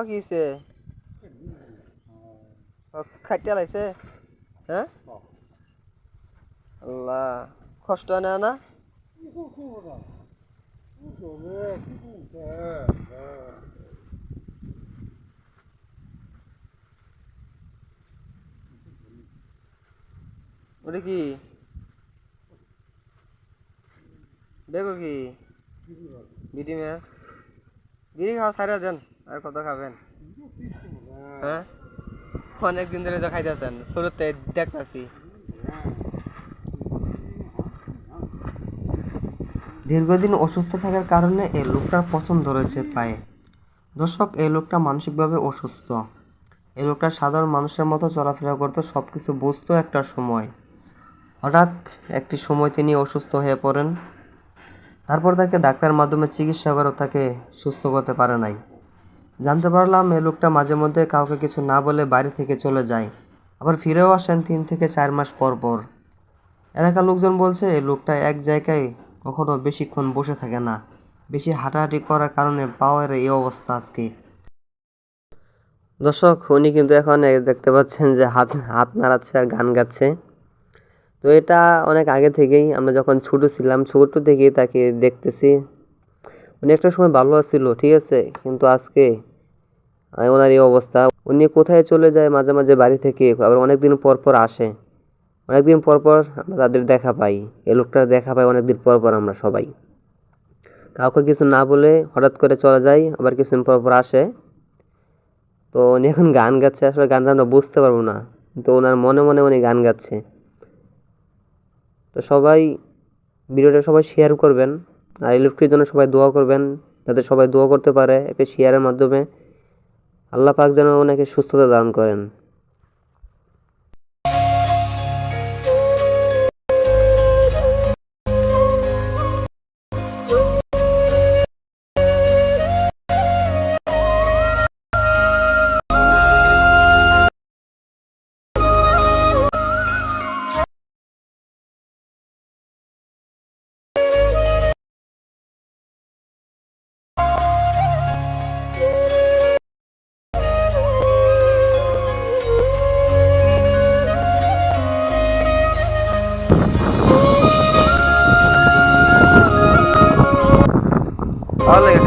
কিছে খাইতে লাইছে হ্যাঁ আল্লাহ কষ্ট না না ওটা কি দেখো কি বিডি মাছ বিড়ি খাওয়া সাইরা দেন আর কত খাবেন হ্যাঁ অনেকদিন ধরে তো খাইতেছেন শুরুতে দেখতেছি দীর্ঘদিন অসুস্থ থাকার কারণে এই লোকটার পছন্দ ধরেছে পায়ে। দর্শক, এই লোকটা মানসিকভাবে অসুস্থ। এই লোকটা সাধারণ মানুষের মতো চলাফেরা করতো, সব কিছু বুঝতো একটা সময়। হঠাৎ একটি সময় তিনি অসুস্থ হয়ে পড়েন। তারপর তাকে ডাক্তারের মাধ্যমে চিকিৎসা করে তাকে সুস্থ করতে পারে নাই। জানতে পারলাম এই লোকটা মাঝে মধ্যে কাউকে কিছু না বলে বাড়ি থেকে চলে যায়, আবার ফিরেও আসেন 3 থেকে 4 মাস পর পর। এলাকার লোকজন বলছে এই লোকটা এক জায়গায় কখনো বেশিক্ষণ বসে থাকে না, বেশি হাঁটাহাঁটি করার কারণে পাওয়ার এই অবস্থা আজকে। দর্শক, উনি কিন্তু এখন দেখতে পাচ্ছেন যে হাত হাত নাড়াচ্ছে আর গান গাচ্ছে। তো এটা অনেক আগে থেকেই, আমরা যখন ছোট ছিলাম ছোট থেকেই তাকে দেখতেছি। উনি একটা সময় ভালো ছিল, ঠিক আছে, কিন্তু আজকে ওনার এই অবস্থা। উনি কোথায় চলে যায় মাঝে মাঝে বাড়ি থেকে, আবার অনেকদিন পর পর আসে। অনেকদিন পর পর আমরা তাদের দেখা পাই, এই লোকটার দেখা পাই অনেকদিন পর পর আমরা সবাই। কাউকে কিছু না বলে হঠাৎ করে চলে যাই, আবার কিছুদিন পর পর আসে। তো উনি এখন গান গাচ্ছে, আসলে গানটা আমরা বুঝতে পারবো না, কিন্তু ওনার মনে মনে উনি গান গাচ্ছে। তো সবাই ভিডিওটা সবাই শেয়ার করবেন, আর এই লোকটির জন্য সবাই দোয়া করবেন, যাতে সবাই দোয়া করতে পারে একটা শেয়ারের মাধ্যমে। আল্লাহ পাক যেন ওনাকে সুস্থতা দান করেন। ভালো লাগে